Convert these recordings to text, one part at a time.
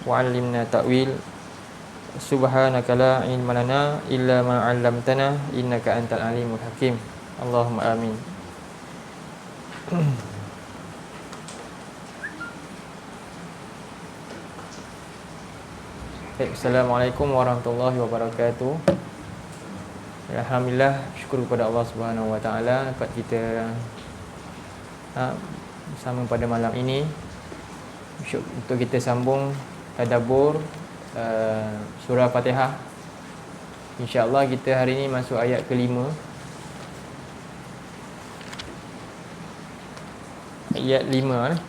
وعلمنا تأويل سبحانك لا علم لنا إلا ما علمتنا إنك أنت العليم الحكيم اللهم آمين. Assalamualaikum warahmatullahi wabarakatuh. Alhamdulillah, syukur kepada Allah Subhanahu wa taala dapat kita bersama pada malam ini untuk kita sambung tadabbur surah Fatihah. Insya-Allah kita hari ini masuk ayat ke-5. Ayat 5 ni.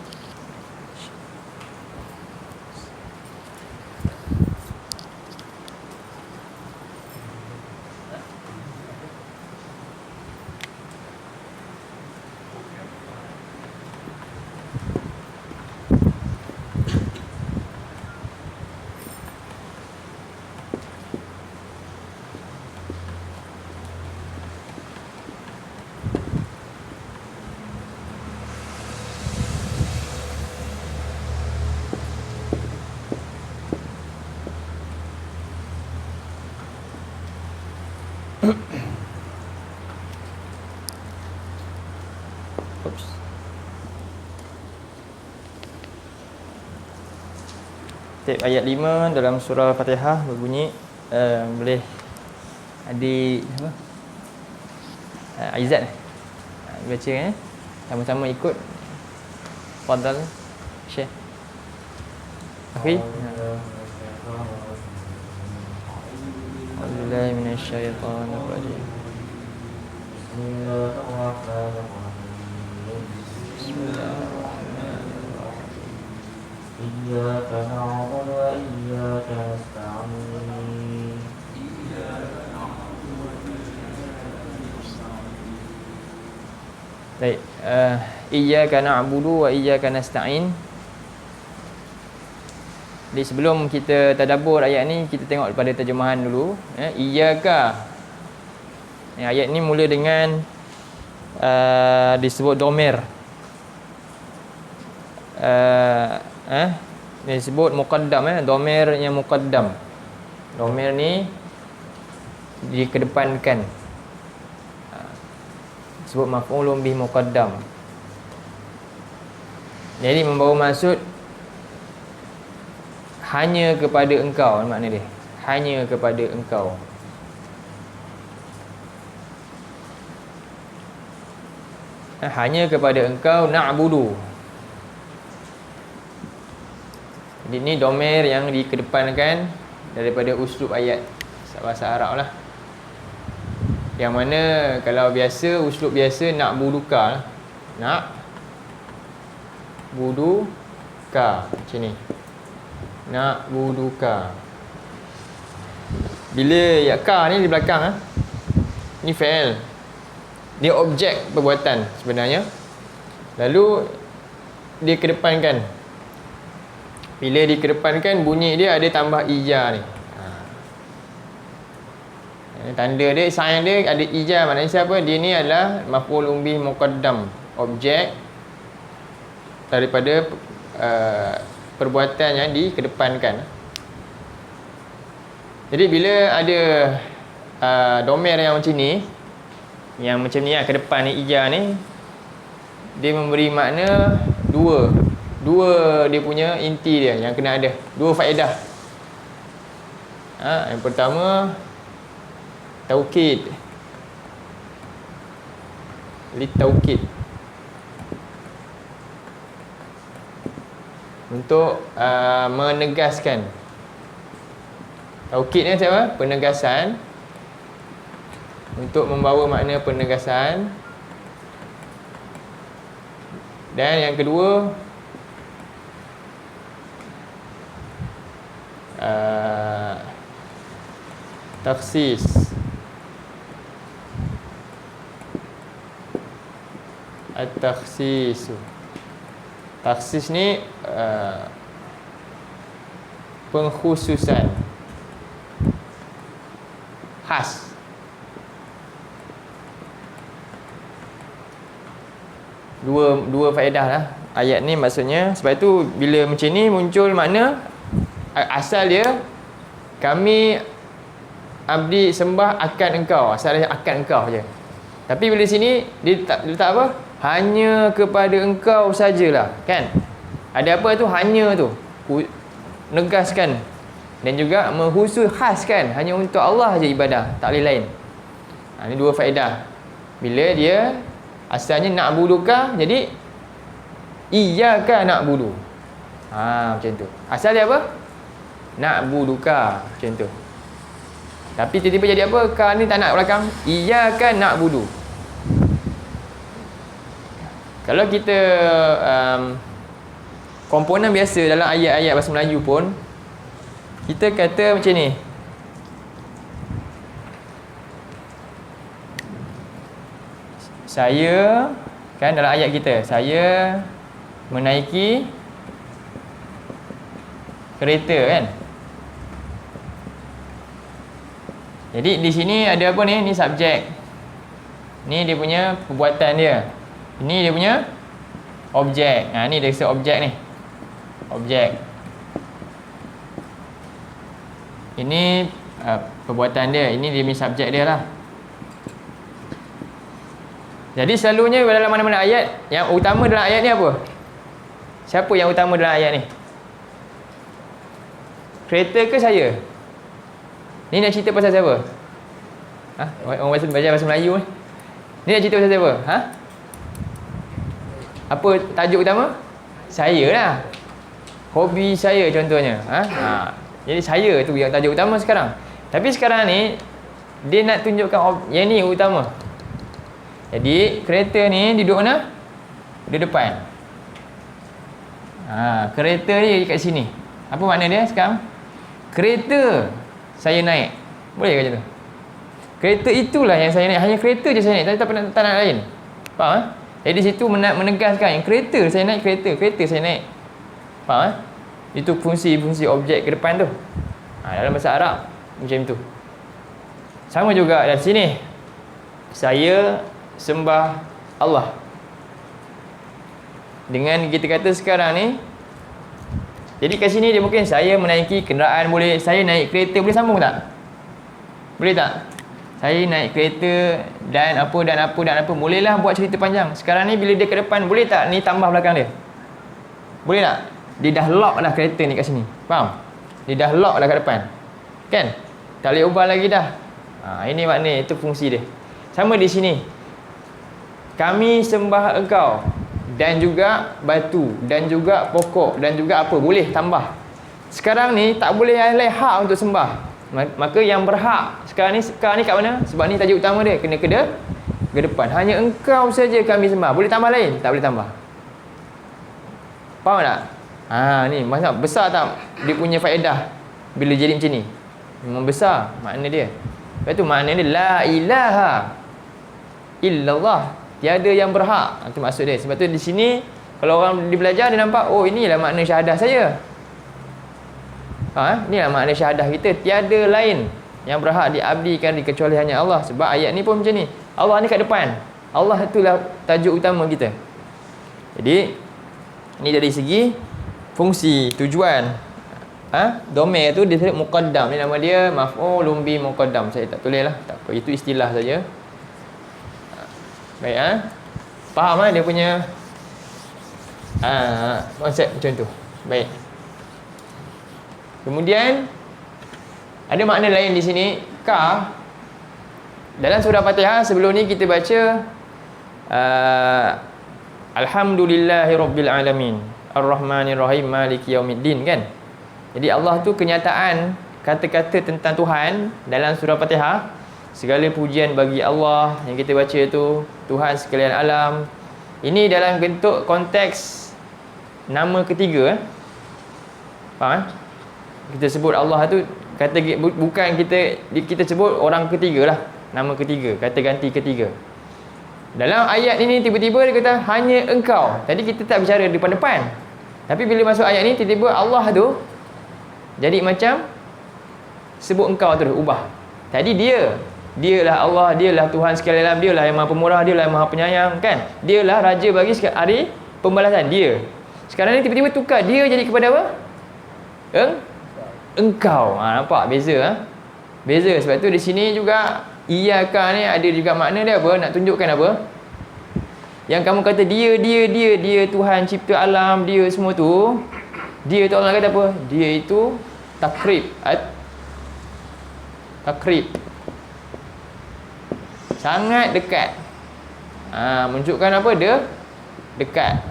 Ayat 5 dalam surah Fatihah berbunyi, boleh adik Aizat baca sama-sama ikut. Fadal Syekh Afi. A'udzubillahi minasyaitonir rajim. Bismillahirrahmanirrahim. Iyyaka na'budu wa iyyaka nasta'in. Baik, iyyaka na'budu wa iyyaka nasta'in. Jadi sebelum kita tadabbur ayat ni, kita tengok pada terjemahan dulu. Iyyaka. Ayat ni mula dengan disebut domer. Disebut muqaddam, domer yang muqaddam. Domer ni dikedepankan. Disebut maf'ulun bih muqaddam. Jadi membawa maksud hanya kepada engkau, makna dia. Hanya kepada engkau. Hanya kepada engkau na'budu. Jadi ni domer yang dikedepankan daripada uslub ayat bahasa Arab lah. Yang mana kalau biasa, uslub biasa na'buduka. Na'buduka macam ni. Na'buduka. Bila ya ka ni di belakang ni fi'il. Dia objek perbuatan sebenarnya. Lalu dikedepankan. Bila dikedepankan, bunyi dia ada tambah ija ni. Tanda dia, sign dia ada ija. Maknanya siapa? Dia ni adalah maf'ulun bih muqaddam, objek daripada perbuatan yang dikedepankan. Jadi bila ada domer yang macam ni, ke depan ni, ija ni, dia memberi makna dua dia punya inti dia yang kena ada, dua faedah. Yang pertama taukid, litaukid, untuk menegaskan. Taukid ni siapa? Penegasan. Untuk membawa makna penegasan. Dan yang kedua, taksis. At-takhsis. Taksis ni pengkhususan, khas. Dua faedah lah ayat ni maksudnya. Sebab itu bila macam ni muncul makna asal dia kami abdi sembah akan engkau, asal dia akan engkau je. Tapi bila sini dia letak apa? Hanya kepada engkau sajalah, kan? Ada apa tu hanya tu? Negaskan dan juga mengkhusus khaskan hanya untuk Allah je ibadah, tak boleh lain. Ini dua faedah. Bila dia asalnya na'buduka, jadi iyyaka na'budu. Macam tu. Asal dia apa? Na'buduka, macam tu. Tapi tiba-tiba jadi apa? Ka ni tak nak belakang. Iyyaka na'budu. Kalau kita komponen biasa dalam ayat-ayat bahasa Melayu pun, kita kata macam ni. Saya, kan dalam ayat kita, saya menaiki kereta, kan? Jadi di sini ada apa ni? Ni subjek. Ni dia punya perbuatan dia. Ini dia punya objek. Ni dia kata objek ni. Objek. Ini perbuatan dia. Ini dia punya subjek dia lah. Jadi selalunya dalam mana-mana ayat, yang utama dalam ayat ni apa? Siapa yang utama dalam ayat ni? Kereta ke saya? Ni nak cerita pasal siapa? Orang baca bahasa Melayu ni. Ni nak cerita pasal siapa? Apa tajuk utama? Saya lah. Hobi saya contohnya. Jadi saya tu yang tajuk utama sekarang. Tapi sekarang ni dia nak tunjukkan yang ni utama. Jadi kereta ni duduk mana? Di depan. Kereta ni kat sini. Apa makna dia sekarang? Kereta saya naik. Boleh ke macam tu? Kereta itulah yang saya naik. Hanya kereta je saya naik. Saya tak nak lain. Faham? Jadi di situ menegaskan yang kereta saya naik, kereta saya naik. Faham? Itu fungsi-fungsi objek ke depan tu. Dalam bahasa Arab macam tu. Sama juga dari sini. Saya sembah Allah. Dengan kita kata sekarang ni, jadi kat sini dia mungkin saya menaiki kenderaan boleh, saya naik kereta boleh sambung tak? Boleh tak? Saya naik kereta dan apa. Bolehlah buat cerita panjang. Sekarang ni bila dia ke depan, boleh tak ni tambah belakang dia? Boleh tak? Dia dah lock dah kereta ni kat sini. Faham? Dia dah lock dah kat depan. Kan? Tak boleh ubah lagi dah. Ini makna, itu fungsi dia. Sama di sini. Kami sembah engkau. Dan juga batu. Dan juga pokok. Dan juga apa. Boleh tambah. Sekarang ni tak boleh lain hak untuk sembah. Maka yang berhak sekarang ni kat mana? Sebab ni tajuk utama dia. Kena ke depan. Hanya engkau saja kami sembah. Boleh tambah lain? Tak boleh tambah. Faham tak? Ni maksud besar tak dia punya faedah bila jadi macam ni? Memang besar makna dia. Lepas tu makna dia la ilaha illallah. Tiada yang berhak. Itu maksud dia. Sebab tu di sini kalau orang belajar dia nampak, oh inilah makna syahadah saya. Inilah makna syahadah kita. Tiada lain yang berhak diabdikan kecuali hanya Allah. Sebab ayat ni pun macam ni. Allah ni kat depan. Allah itulah tajuk utama kita. Jadi ni dari segi fungsi, tujuan. Domain tu dia sebut muqaddam. Ni nama dia maf'ulun bi muqaddam. Saya tak tulis lah. Tak apa. Itu istilah saja. Baik, faham dia punya konsep macam tu. Baik. Kemudian ada makna lain di sini, ka. Dalam surah Fatihah sebelum ni kita baca Alhamdulillahirabbil alamin, Ar-Rahmanir-Rahim, Maliki Yaumiddin, kan? Jadi Allah tu kenyataan kata-kata tentang Tuhan dalam surah Fatihah. Segala pujian bagi Allah yang kita baca tu, Tuhan sekalian alam. Ini dalam bentuk konteks nama ketiga. Faham? Kita sebut Allah tu kata bukan kita sebut orang ketiga lah, nama ketiga, kata ganti ketiga. Dalam ayat ini tiba-tiba dia kata hanya engkau. Tadi kita tak bicara depan-depan. Tapi bila masuk ayat ni tiba-tiba Allah tu jadi macam sebut engkau terus ubah. Tadi dialah Allah, dialah Tuhan sekalian alam, dialah yang Maha Pemurah, dialah yang Maha Penyayang, kan? Dialah raja bagi hari pembalasan dia. Sekarang ni tiba-tiba tukar dia jadi kepada apa? engkau. Nampak beza Beza. Sebab tu di sini juga iyyaka ni ada juga makna dia apa? Nak tunjukkan apa? Yang kamu kata dia Tuhan cipta alam, dia semua tu. Dia tu Allah kata apa? Dia itu takrib. Takrib. Sangat dekat. Menunjukkan apa? Dia dekat.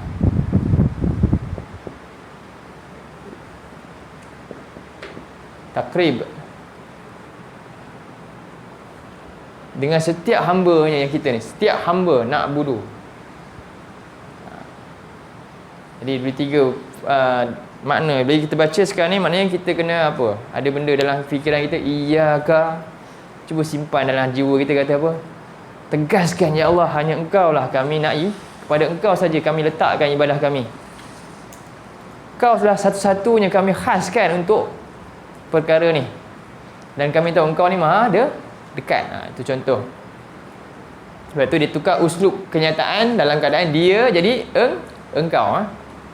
Takrib. Dengan setiap hamba-Nya yang kita ni, setiap hamba nak budu. Jadi ada tiga makna. Bila kita baca sekarang ni, maknanya kita kena apa? Ada benda dalam fikiran kita, iyyaka. Cuba simpan dalam jiwa kita, kata apa? Tegaskan, ya Allah, hanya Engkau lah kami nak kepada Engkau saja kami letakkan ibadah kami. Engkau adalah satu-satunya kami khaskan untuk perkara ni. Dan kami tahu Engkau ni maha dekat. Itu contoh. Sebab tu dia tukar uslub kenyataan dalam keadaan dia jadi engkau.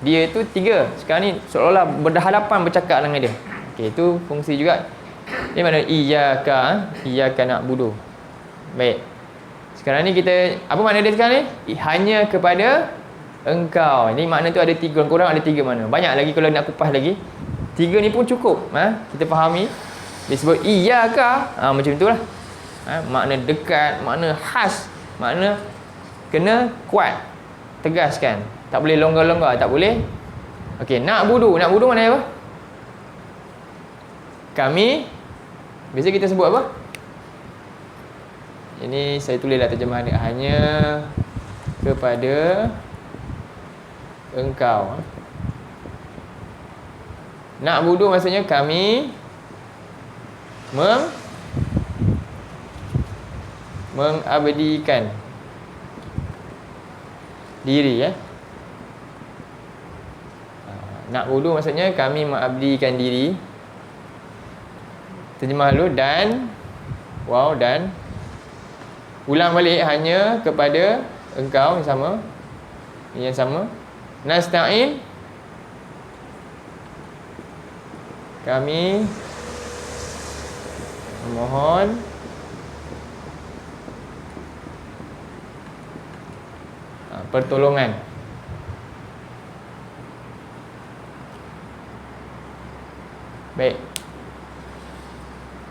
Dia itu tiga. Sekarang ni seolah-olah berhadapan bercakap dengan dia. Okey, itu fungsi juga. Ini mana iyyaka na'budu. Baik. Sekarang ni kita, apa makna dia sekarang ni? Hanya kepada Engkau. Ini makna tu ada tiga. Kurang ada tiga makna. Banyak lagi kalau nak kupas lagi. Tiga ni pun cukup. Kita fahami. Disebut iyyaka. Macam itulah. Makna dekat, makna khas, makna kena kuat, tegaskan. Tak boleh longgar-longgar, tak boleh. Okey, na'budu makna apa? Kami, biasa kita sebut apa? Ini saya tulislah terjemahan dia. Hanya kepada Engkau. Na'budu maksudnya kami mengabdikan diri. Na'budu maksudnya kami mengabdikan diri. Terjemah dulu. Dan dan ulang balik, hanya kepada Engkau yang sama. Nasta'in, kami memohon pertolongan. Baik.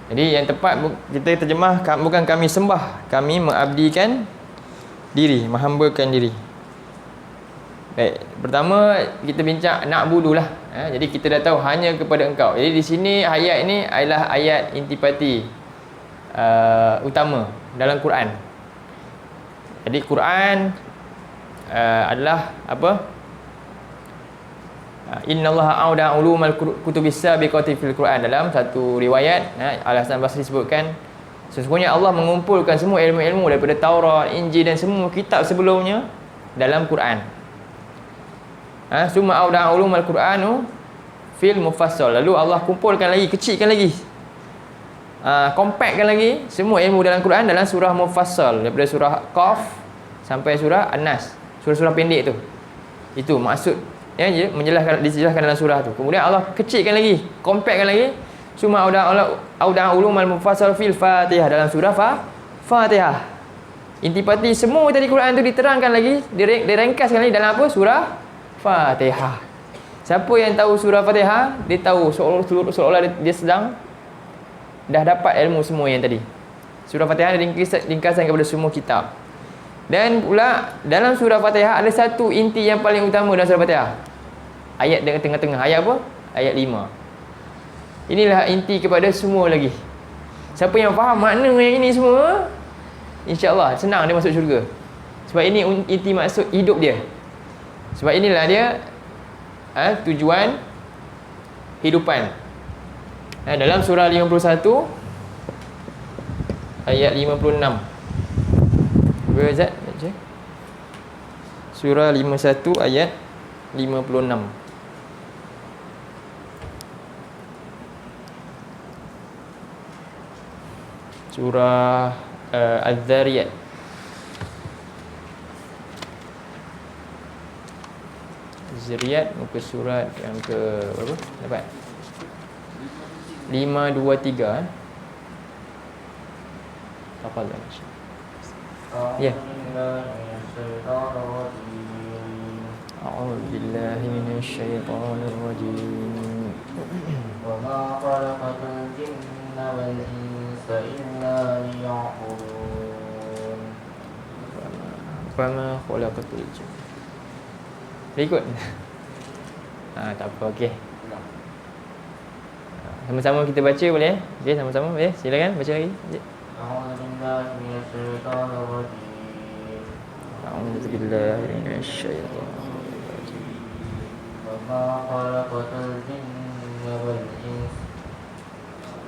Jadi yang tepat kita terjemah, bukan kami sembah, kami mengabdikan diri, menghambakan diri. Baik. Pertama kita bincang na'budu lah. Jadi kita dah tahu hanya kepada Engkau. Jadi di sini ayat ini adalah ayat intipati utama dalam Quran. Jadi Quran adalah apa? Innallaha auda ulumal kutubis sabiqati fil Quran. Dalam satu riwayat Al-Hasan Basri sebutkan, sesungguhnya Allah mengumpulkan semua ilmu-ilmu daripada Taurat, Injil dan semua kitab sebelumnya dalam Quran. Summa auda ulumal Quranu fil mufassal. Lalu Allah kumpulkan lagi, kecilkan lagi, compactkan lagi semua ilmu dalam Quran dalam surah mufassal, daripada surah Qaf sampai surah An-Nas. Surah-surah pendek tu. Itu maksud dijelaskan dalam surah tu. Kemudian Allah kecilkan lagi, compactkan lagi. Summa auda ulumal mufassal fil Fatihah, dalam surah Fatihah. Intipati semua tadi Quran tu diterangkan lagi, direngkaskan lagi dalam apa? Surah Fatihah. Siapa yang tahu surah Fatihah, dia tahu seolah-olah dia sedang dah dapat ilmu semua yang tadi. Surah Fatihah ringkasan kepada semua kitab. Dan pula dalam surah Fatihah ada satu inti yang paling utama dalam surah Fatihah. Ayat dengan tengah-tengah. Ayat apa? Ayat 5. Inilah inti kepada semua lagi. Siapa yang faham makna yang ini semua, insya-Allah senang dia masuk syurga. Sebab ini inti maksud hidup dia. Sebab inilah dia tujuan hidupan. Dalam surah 51 ayat 56. Berzat baca. Surah 51 ayat 56. Surah Az-Zariyat. Zariyat muka surat yang ke berapa? Dapat? 5, 2, 3. Tafadhal. Ya. A'udzu billahi minasy syaithanir rajim. Wa ma khalaqatul jinna wal insa illa liya'budun. Fama khalaqatul jinna. Ikut. Tak apa, okey. Sama-sama kita baca boleh? Okey, sama-sama boleh? Silakan baca lagi. A'udzu billahi minasy syaithanir rajim. A'udzu billahi minasy syaithanir rajim. Wa ma khalaqatul jinna wal insa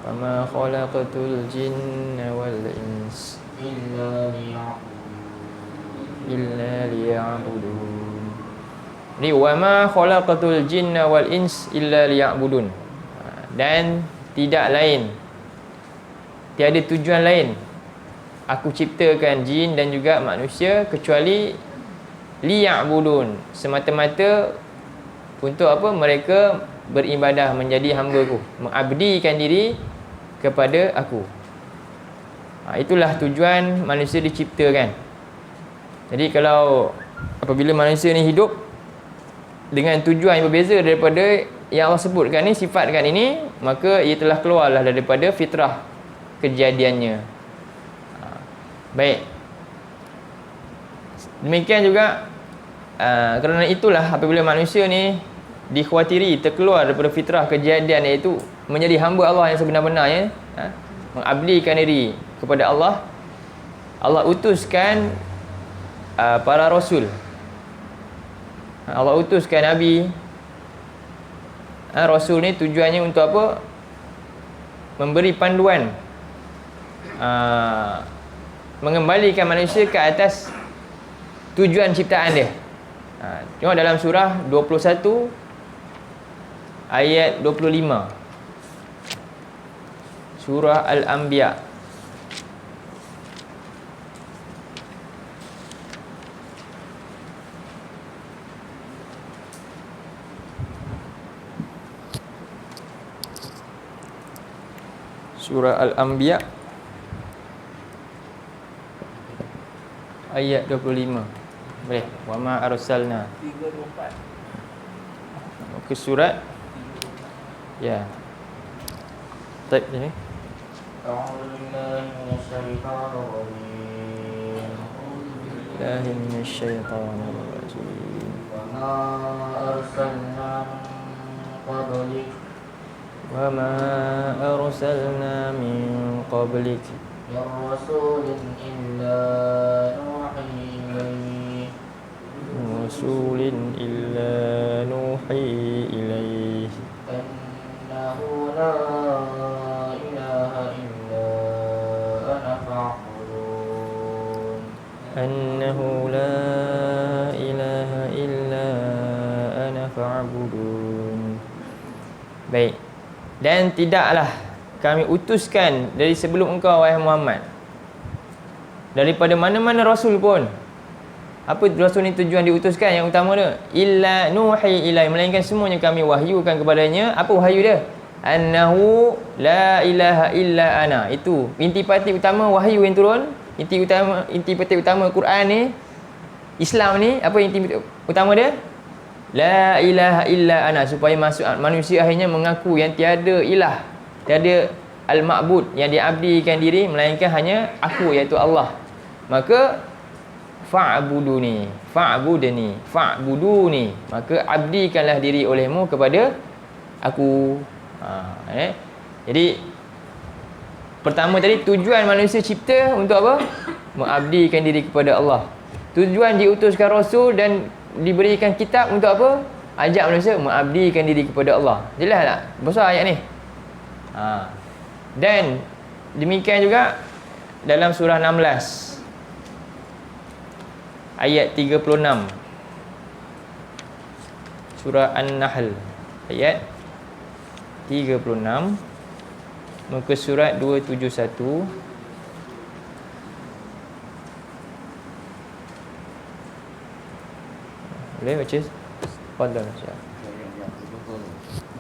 Fama khalaqatul jinna wal ins illa liya'budun. Ni wa ma khalaqatul jinna wal ins illa liya'budun. Dan tidak lain, tiada tujuan lain aku ciptakan jin dan juga manusia kecuali liya'budun, semata-mata untuk apa? Mereka beribadah, menjadi hamba-Ku, mengabdikan diri kepada Aku. Itulah tujuan manusia diciptakan. Jadi kalau apabila manusia ni hidup dengan tujuan yang berbeza daripada yang Allah sebutkan ni, sifatkan ini, maka ia telah keluarlah daripada fitrah kejadiannya. Baik. Demikian juga kerana itulah apabila manusia ni dikhawatiri terkeluar daripada fitrah kejadian, iaitu menjadi hamba Allah yang sebenar-benarnya, mengabdikan diri kepada Allah, Allah utuskan para rasul. Allah utuskan Nabi. Rasul ni tujuannya untuk apa? Memberi panduan, mengembalikan manusia ke atas tujuan ciptaan dia. Tengok dalam surah 21 ayat 25. Surah Al-Anbiya. Surah Al-Anbiya ayat 25. Boleh? Wa ma arsalna. 324. Ke surat. Ya. Baik ni. A'udzu billahi minasy syaithanir rajim. Billahi minasy syaithanir rajim. Wa ma arsalna min qablik وما أرسلنا من قبلك min rasulin illa nuhi ilayhi رسول إلا نوحي إليه annahu la ilaha illa ana fa'budun. أنه لا إله إلا أنا فاعبدون. Baik. Dan tidaklah kami utuskan dari sebelum engkau, wahai Muhammad, daripada mana-mana rasul pun. Apa rasul ni tujuan diutuskan yang utama dia? Illa nuhi ilai, melainkan semuanya kami wahyukan kepadanya. Apa wahyu dia? Annahu la ilaha illa ana. Itu intipati utama wahyu yang turun. Intipati utama Quran ni, Islam ni, apa inti utama dia? La ilaha illa ana, supaya manusia akhirnya mengaku yang tiada ilah, tiada al-ma'bud yang diabdikan diri melainkan hanya Aku, iaitu Allah. Maka fa'buduni, maka abdikanlah diri olehmu kepada Aku. Jadi pertama tadi, tujuan manusia cipta untuk apa? Mengabdikan diri kepada Allah. Tujuan diutuskan rasul dan diberikan kitab untuk apa? Ajak manusia mengabdikan diri kepada Allah. Jelas tak? Besar ayat ni. Dan demikian juga dalam surah 16 ayat 36. Surah An-Nahl ayat 36, muka surat 271. Boleh baca? Fadal.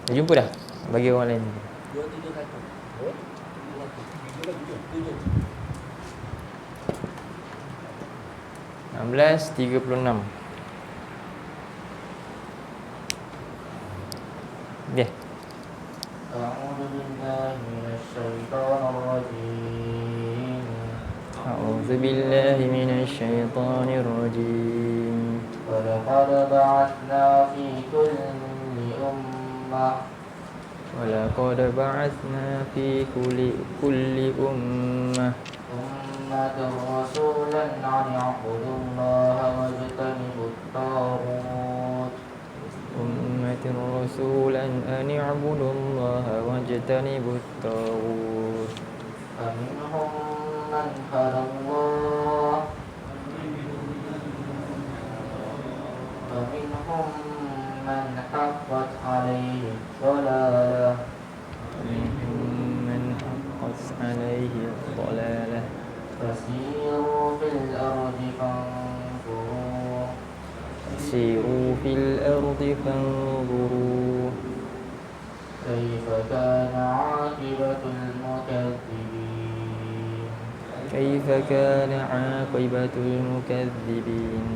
Dah jumpa dah? Bagi orang lain. 16:36. Okey. أعوذ بالله من الشيطان الرجيم. A'udzu billahi minasy syaithanir rajim. ولقد بعثنا في كل أمة ولقد بعثنا في كل أمة رسولا أن اعبدوا الله واجتنبوا الطاغوت أمة رسولا أن اعبدوا الله واجتنبوا الطاغوت فمنهم من هدى الله ومنهم من حقت عليه الضلالة ومنهم من حقت عليه الضلالة فسيروا في الأرض فانظروا سيروا في الأرض فانظروا كيف كان عاقبة المكذبين. كيف كان عاقبة المكذبين.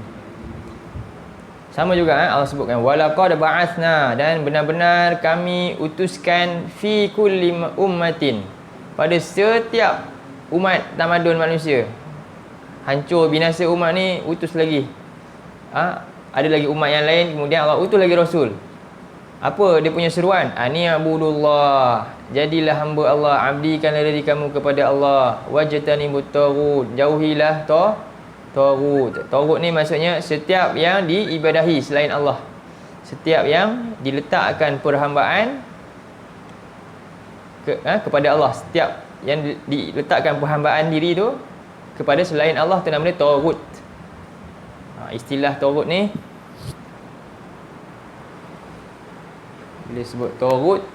Sama juga Allah sebutkan walaqad ba'atsna, dan benar-benar kami utuskan fi kulli ummatin, pada setiap umat tamadun manusia. Hancur binasa umat ni utus lagi. Ada lagi umat yang lain, kemudian Allah utus lagi rasul. Apa dia punya seruan? Ani abudullah, jadilah hamba Allah, abdikanlah diri kamu kepada Allah, wajtanibut taghut, jauhilah taghut. Taghut ni maksudnya setiap yang diibadahi selain Allah, setiap yang diletakkan perhambaan kepada Allah, setiap yang diletakkan perhambaan diri tu kepada selain Allah tu namanya taghut. Istilah taghut ni, bila sebut taghut,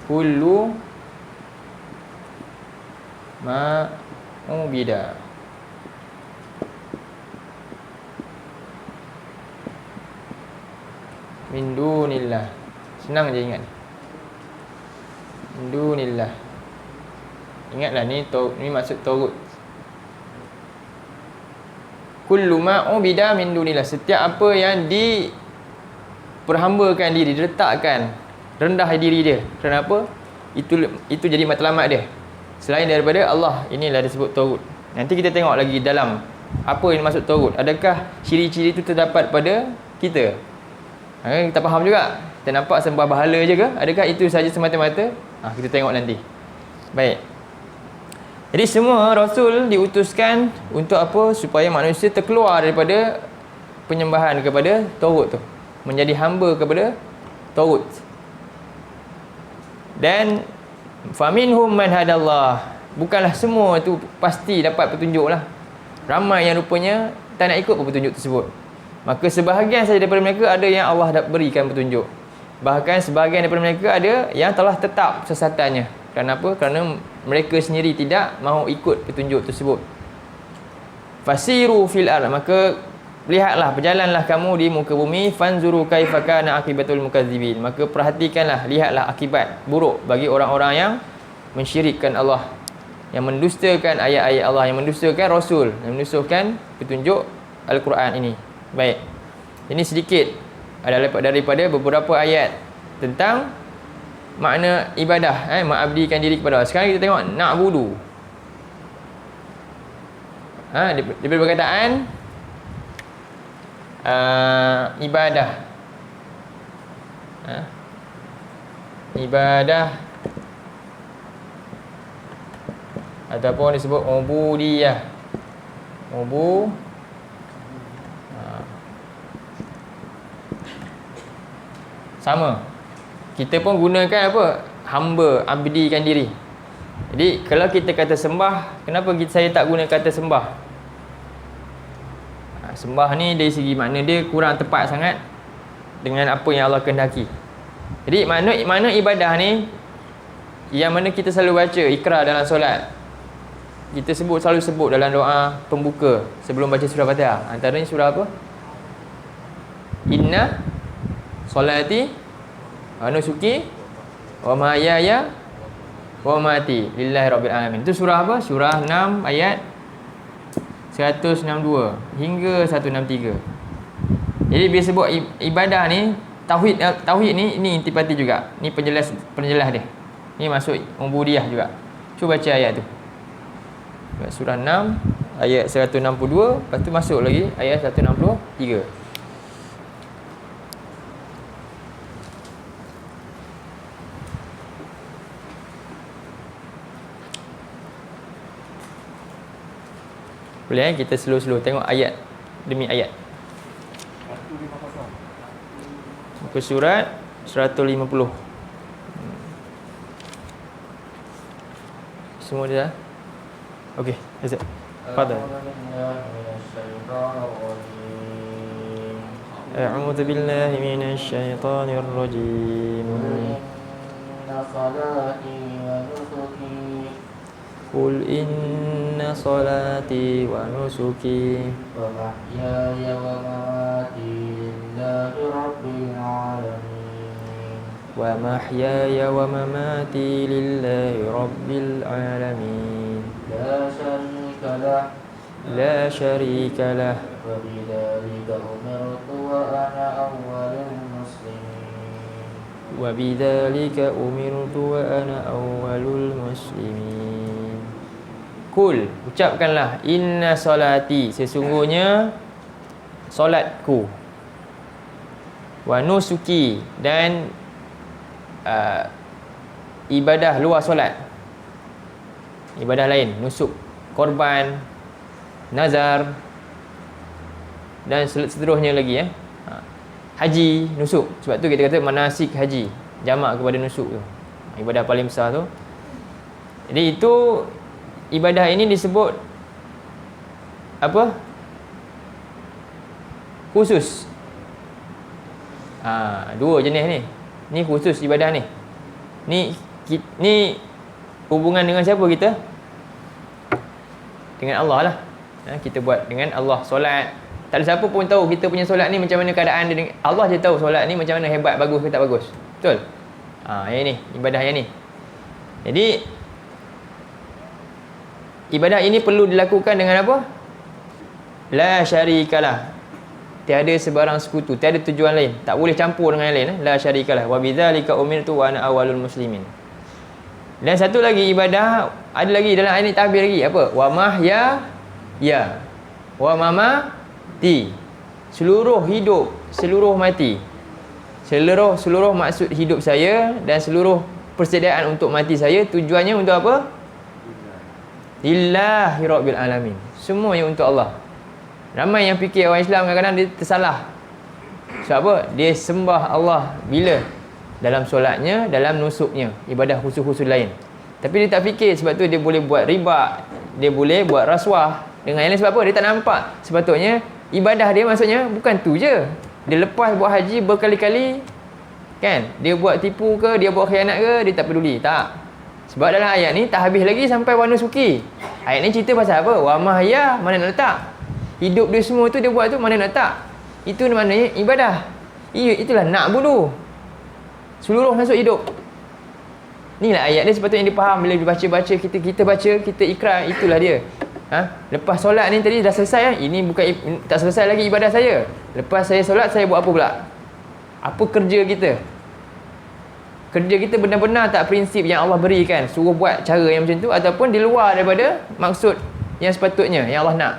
kullu ma ubida min dunillah. Senang je ingat. Min dunillah. Ingatlah ni maksud taghut. Kullu ma ubida min dunillah, setiap apa yang diperhambakan diri, diletakkan rendah diri dia. Kenapa? Itu jadi matlamat dia selain daripada Allah. Inilah disebut taghut. Nanti kita tengok lagi dalam apa yang maksud taghut. Adakah ciri-ciri itu terdapat pada kita? Kita faham juga. Kita nampak sembah berhala je ke? Adakah itu saja semata-mata? Kita tengok nanti. Baik. Jadi semua rasul diutuskan untuk apa? Supaya manusia terkeluar daripada penyembahan kepada taghut tu, menjadi hamba kepada taghut. Dan faminhum man hadallah, bukanlah semua tu pasti dapat petunjuk lah. Ramai yang rupanya tak nak ikut petunjuk tersebut. Maka sebahagian saja daripada mereka ada yang Allah dah berikan petunjuk. Bahkan sebahagian daripada mereka ada yang telah tetap sesatannya. Kenapa? Kerana mereka sendiri tidak mahu ikut petunjuk tersebut. Fasiru fil ard, maka lihatlah, berjalanlah kamu di muka bumi, fanzuru kaifa kana akibatul mukadzibin, maka perhatikanlah, lihatlah akibat buruk bagi orang-orang yang mensyirikkan Allah, yang mendustakan ayat-ayat Allah, yang mendustakan rasul, yang mendustakan petunjuk Al-Quran ini. Baik. Ini sedikit daripada beberapa ayat tentang makna ibadah, mengabdikan diri kepada Allah. Sekarang kita tengok na'budu. Daripada perkataan ibadah. Ibadah ataupun disebut ubudiyah. Sama. Kita pun gunakan apa? Hamba, abdikan diri. Jadi kalau kita kata sembah, kenapa saya tak guna kata sembah? Sembah ni dari segi makna dia kurang tepat sangat dengan apa yang Allah kehendaki. Jadi makna ibadah ni yang mana kita selalu baca ikrar dalam solat. kita selalu sebut dalam doa pembuka sebelum baca surah Fatihah. Antaranya surah apa? Inna solati wa nusuki wa mahyaya wa mamati lillahi rabbil alamin. Itu surah apa? Surah 6 ayat 162 hingga 163. Jadi bila sebut ibadah ni, tauhid ni intipati juga. Ni penjelas dia. Ni masuk ubudiyah juga. Cuba baca ayat tu. Surah 6 ayat 162, lepas tu masuk lagi ayat 163. Boleh kita slow-slow tengok ayat demi ayat. Muka surat 150. Semua dah. Okey, Azab. Fadal. A'udzu billahi minasy syaithanir rajim. Qul inna salati wa nusuki wa mahyaya wa mamati lillahi rabbil alamin. Wa mahyaya wa mamati lillahi rabbil alamin. La syarika lah. La syarika lah. Wa bidzalika umirtu wa ana awwalul muslimin. Wa bidzalika umirtu wa ana awwalul muslimin. Kul, ucapkanlah, inna solati, sesungguhnya solatku, wa nusuki, dan ibadah luar solat, ibadah lain, nusuk, korban, nazar, dan seterusnya lagi haji, nusuk. Sebab tu kita kata manasik haji, jamak kepada nusuk tu, ibadah paling besar tu. Jadi itu ibadah ini disebut apa? Khusus. Dua jenis ni. Ni khusus ibadah ni. Ni hubungan dengan siapa kita? Dengan Allah lah. Kita buat dengan Allah solat. Tak ada siapa pun tahu kita punya solat ni macam mana keadaan dia. Allah je tahu solat ni macam mana, hebat, bagus ke tak bagus. Betul? Yang ni, ibadah yang ni. Jadi ibadah ini perlu dilakukan dengan apa? La syarikalah. Tiada sebarang sekutu, tiada tujuan lain. Tak boleh campur dengan yang lain. La syarikalah. Wa bidzalika umirtu wa ana awwalul muslimin. Dan satu lagi ibadah, ada lagi dalam ayat ni tahbir lagi. Apa? Wa mahya ya. Wa mamati. Seluruh hidup, seluruh mati. Seluruh maksud hidup saya dan seluruh persediaan untuk mati saya, tujuannya untuk apa? Lillahi rabbil alamin. Semuanya untuk Allah. Ramai yang fikir orang Islam kadang-kadang dia tersalah. Sebab apa? Dia sembah Allah bila? Dalam solatnya, dalam nusuknya, ibadah khusus-khusus lain. Tapi dia tak fikir, sebab tu dia boleh buat riba, dia boleh buat rasuah dengan yang lain. Sebab apa? Dia tak nampak. Sepatutnya ibadah dia maksudnya bukan tu je. Dia lepas buat haji berkali-kali, kan? Dia buat tipu ke, dia buat khianat ke, dia tak peduli. Tak. Sebab dalam ayat ni tak habis lagi sampai wa nusuki. Ayat ni cerita pasal apa? Wa mahya, mana nak letak? Hidup dia semua tu dia buat tu, mana nak letak? Itu maknanya ibadah. Itulah nak bunuh. Seluruh masuk hidup. Inilah ayat dia sepatutnya dipaham bila dibaca-baca, kita baca, kita ikrar, itulah dia. Lepas solat ni tadi dah selesai. Ini bukan tak selesai lagi ibadah saya. Lepas saya solat, saya buat apa pula? Apa kerja kita? Kerja kita benar-benar tak prinsip yang Allah berikan, suruh buat cara yang macam tu, ataupun di luar daripada maksud yang sepatutnya yang Allah nak.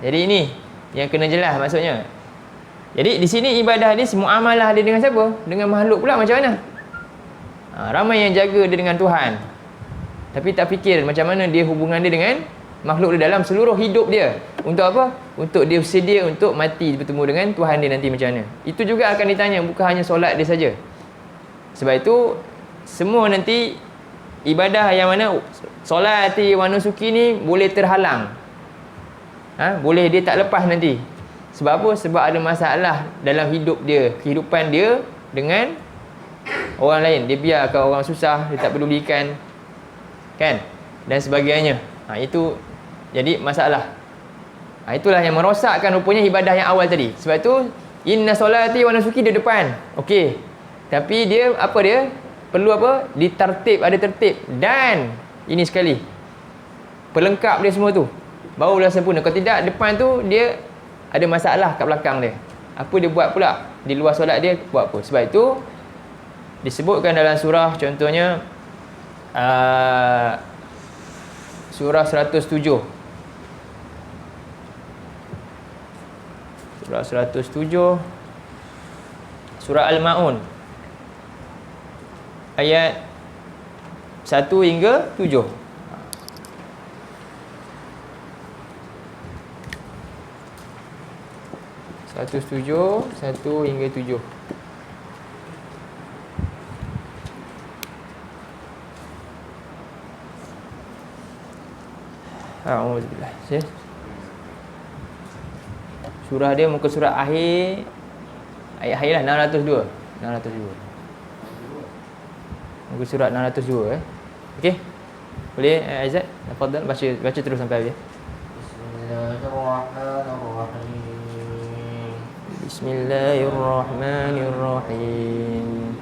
Jadi ini yang kena jelas maksudnya. Jadi di sini ibadah ni muamalah dia dengan siapa? Dengan makhluk pula macam mana? Ramai yang jaga dia dengan Tuhan, tapi tak fikir macam mana dia hubungan dia dengan makhluk dia dalam seluruh hidup dia. Untuk apa? Untuk dia sedia untuk mati bertemu dengan Tuhan dia nanti macam mana. Itu juga akan ditanya, bukan hanya solat dia saja. Sebab itu semua nanti ibadah yang mana solati wa nusuki ni boleh terhalang. Boleh dia tak lepas nanti. Sebab apa? Sebab ada masalah dalam hidup dia, kehidupan dia dengan orang lain. Dia biarkan orang susah, dia tak pedulikan. kan, dan sebagainya. Itu jadi masalah. Itulah yang merosakkan rupanya ibadah yang awal tadi. Sebab tu inna solati wa nusuki di depan. Okey. Tapi dia apa dia? Perlu apa? Ditertib, ada tertib. Dan ini sekali, pelengkap dia semua tu, barulah sempurna. Kalau tidak, depan tu dia ada masalah kat belakang dia. Apa dia buat pula? Di luar solat dia buat apa? Sebab itu disebutkan dalam surah, contohnya surah 107. Surah 107, surah Al-Ma'un, ayat 1 hingga 7. Satu tujuh, 1 hingga 7. Alhamdulillah. Surah dia muka surat akhir, ayat akhir lah 602. Muka surat 602 Okey. Boleh Aizat, tafadhal baca terus sampai habis. Bismillahirrahmanirrahim.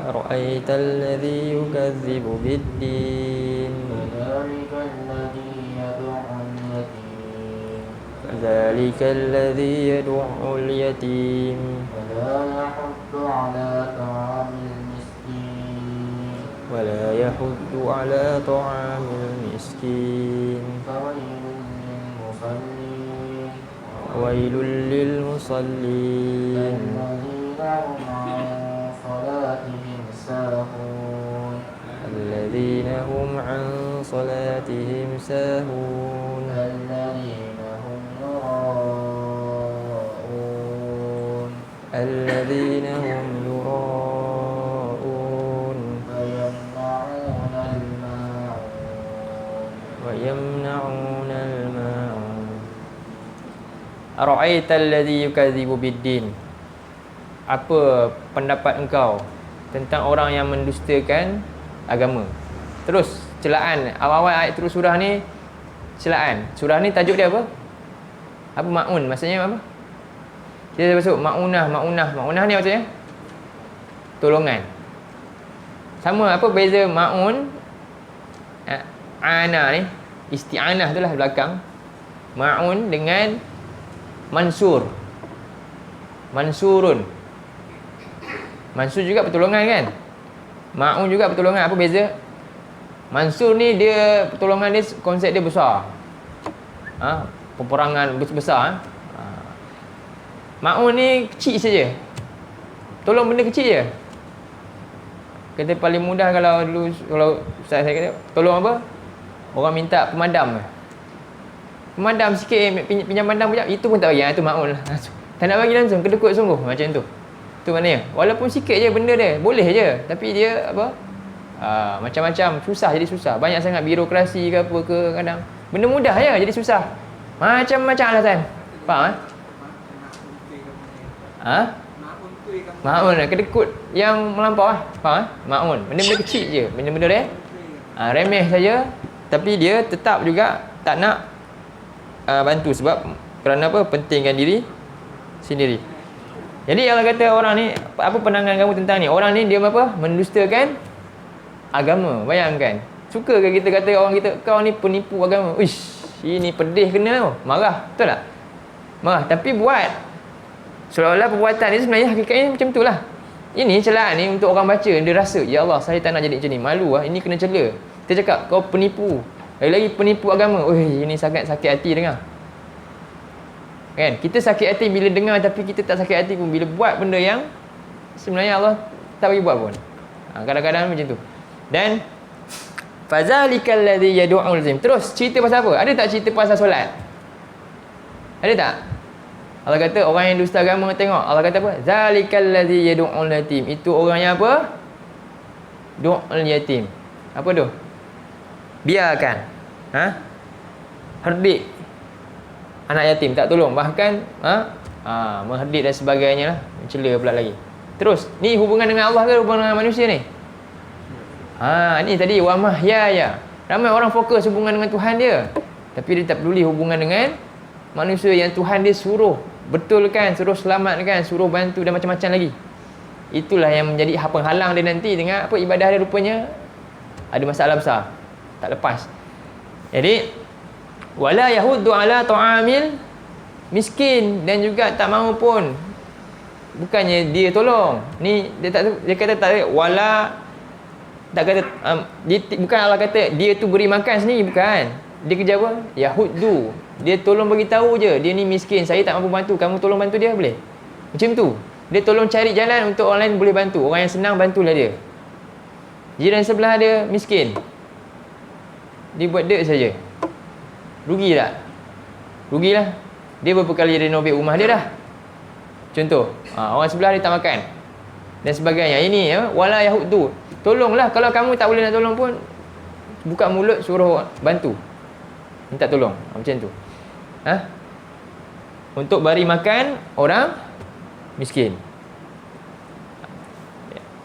Ara'aital ladzi yukazzibu bid-din. فذلك الذي يدعو اليتيم ولا يحض على طعام المسكين فويل للمصلين الذين هم عن صلاتهم ساهون الذين هم يراءون ويمنعون الماعون أرأيت الذي يكذب بالدين. Apa pendapat engkau tentang orang yang mendustakan agama? Terus celaan awal-awal ayat terus surah ni, celaan. Surah ni tajuk dia apa? Apa ma'un? Maksudnya apa? Kita masuk ma'unah ni maksudnya tolongan. Sama, apa beza ma'un, ana ni, isti'anah tu lah belakang. Ma'un dengan mansur. Mansurun. Mansur juga pertolongan kan? Ma'un juga pertolongan. Apa beza? Mansur ni dia pertolongan dia, konsep dia besar. Peperangan besar. Ma'un ni kecil saja. Tolong benda kecil je. Kata paling mudah kalau dulu, kalau ustaz saya kata, tolong apa? Orang minta pemadam. Pemadam sikit, pinjam padam sekejap, itu pun tak bagi. Itu Ma'un lah. Tak nak bagi langsung, kedekut sungguh. Macam tu. Tu maknanya. Walaupun sikit je benda dia, boleh je. Tapi dia apa? Macam-macam, susah, jadi susah. Banyak sangat birokrasi ke apa ke kadang. Benda mudah je, jadi susah. Macam-macam alasan. Faham? Ma'un lah, kedekut yang melampau lah. Faham? Ma'un, benda-benda kecil je, benda-benda dia remeh saja. Tapi dia tetap juga tak nak bantu. Sebab kerana apa? Pentingkan diri sendiri. Jadi Allah kata orang ni, apa pandangan kamu tentang ni? Orang ni dia apa? Mendustakan agama. Bayangkan, suka ke kita kata orang kita, kau ni penipu agama? Uish, ini pedih kena tau. Marah, betul tak? Marah, tapi buat seolah-olah perbuatan ni sebenarnya hakikatnya macam tu lah. Ini celaan ni untuk orang baca, dia rasa, ya Allah, saya tak nak jadi macam ni, malu lah, ini kena cela. Kita cakap kau penipu, lagi-lagi penipu agama. Ini sangat sakit hati dengar. Kan? Kita sakit hati bila dengar, tapi kita tak sakit hati pun bila buat benda yang sebenarnya Allah tak bagi buat pun. Kadang-kadang macam tu. Dan fazalikal ladzi yad'ul yatim. Terus cerita pasal apa? Ada tak cerita pasal solat? Ada tak? Allah kata orang yang dusta agama, tengok Allah kata apa? Zalikal ladzi yad'ul yatim. Itu orang yang apa? Du'ul yatim. Apa tu? Biarkan. Herdik anak yatim, tak tolong, bahkan mengherdik dan sebagainya lah, mencela pula lagi. Terus, ni hubungan dengan Allah ke hubungan dengan manusia ni? Ni tadi wa mahyaya. Ramai orang fokus hubungan dengan Tuhan dia, tapi dia tak peduli hubungan dengan manusia yang Tuhan dia suruh betulkan, suruh selamatkan, suruh bantu dan macam-macam lagi. Itulah yang menjadi penghalang dia nanti dengan apa ibadah dia, rupanya ada masalah besar, tak lepas. Jadi wala yahuddu ala ta'amil miskin, dan juga tak mahu pun, bukannya dia tolong ni, dia kata tak, wala tak kata bukan Allah kata dia tu beri makan sendiri, bukan. Dia kerja apa? Yahuddu, dia tolong bagi tahu je dia ni miskin, saya tak mampu bantu, kamu tolong bantu dia, boleh? Macam tu. Dia tolong cari jalan untuk orang lain boleh bantu, orang yang senang bantulah dia. Jiran sebelah dia miskin, dia buat dirt saja, rugi tak? Rugilah. Dia berapa kali renovate rumah dia dah. Contoh, orang sebelah dia tak makan dan sebagainya. Ini wala yahuddu, tolonglah. Kalau kamu tak boleh nak tolong pun, buka mulut suruh bantu, minta tolong, macam tu. Untuk beri makan orang miskin.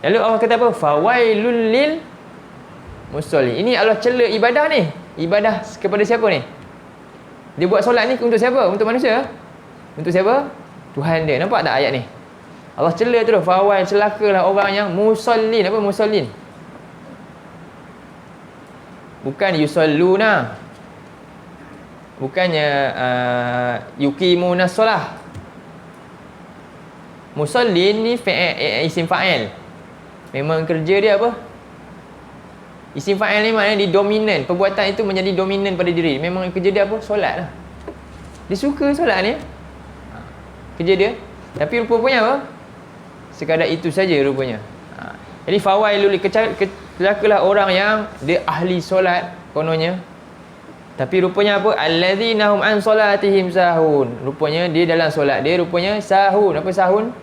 Lalu Allah kata apa? Fawailul lil musallin. Ini Allah cela ibadah ni. Ibadah kepada siapa ni? Dia buat solat ni untuk siapa? Untuk manusia? Untuk siapa? Tuhan dia. Nampak tak ayat ni? Allah cela terus. Fawail, celakalah orang yang musallin. Apa musallin? Bukan yusalluna, bukannya yuqimuna solah. Musallin ni isim fa'il. Memang kerja dia apa? Isim fa'il ni maknanya dia dominan, perbuatan itu menjadi dominan pada diri. Memang kerja dia apa? Solat lah. Dia suka solat ni, kerja dia. Tapi rupanya apa? Sekadar itu saja rupanya. Jadi fawailul, celakalah orang yang dia ahli solat kononnya, tapi rupanya apa? Allazina hum an solatihim sahun. Rupanya dia dalam solat dia rupanya sahun. Apa sahun?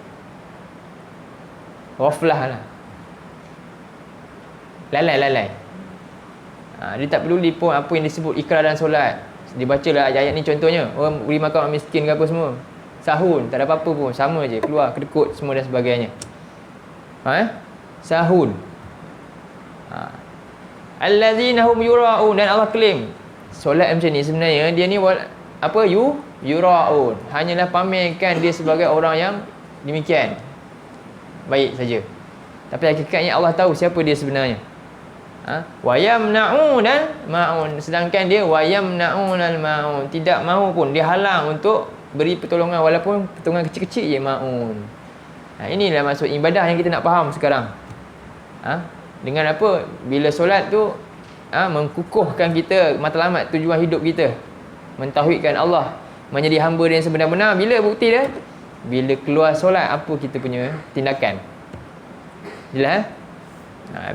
Ghaflah lah, lalai. Dia tak peduli pun apa yang disebut ikrar dan solat. Dia bacalah ayat ni contohnya, orang beri makan orang miskin ke apa semua, sahun, tak ada apa-apa pun, sama je, keluar kedekut semua dan sebagainya. Sahun. Allazina hum yura'un, dan Allah claim solat macam ni sebenarnya dia ni apa? Yura'un, hanyalah pamerkan dia sebagai orang yang demikian baik saja. Tapi hakikatnya Allah tahu siapa dia sebenarnya. Wa yamna'un dan ma'un, sedangkan dia wa yamna'unal ma'un, tidak mahu pun, dia halang untuk beri pertolongan walaupun pertolongan kecil-kecil je, ma'un. Inilah maksud ibadah yang kita nak faham sekarang. Dengan apa? Bila solat tu mengkukuhkan kita matlamat tujuan hidup kita, mentauhidkan Allah, menjadi hamba dia yang sebenar-benar. Bila bukti dia? Bila keluar solat, apa kita punya tindakan. Jelas?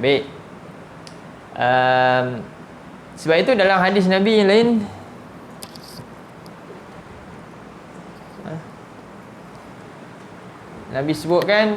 Baik. Sebab itu dalam hadis Nabi yang lain, Nabi sebutkan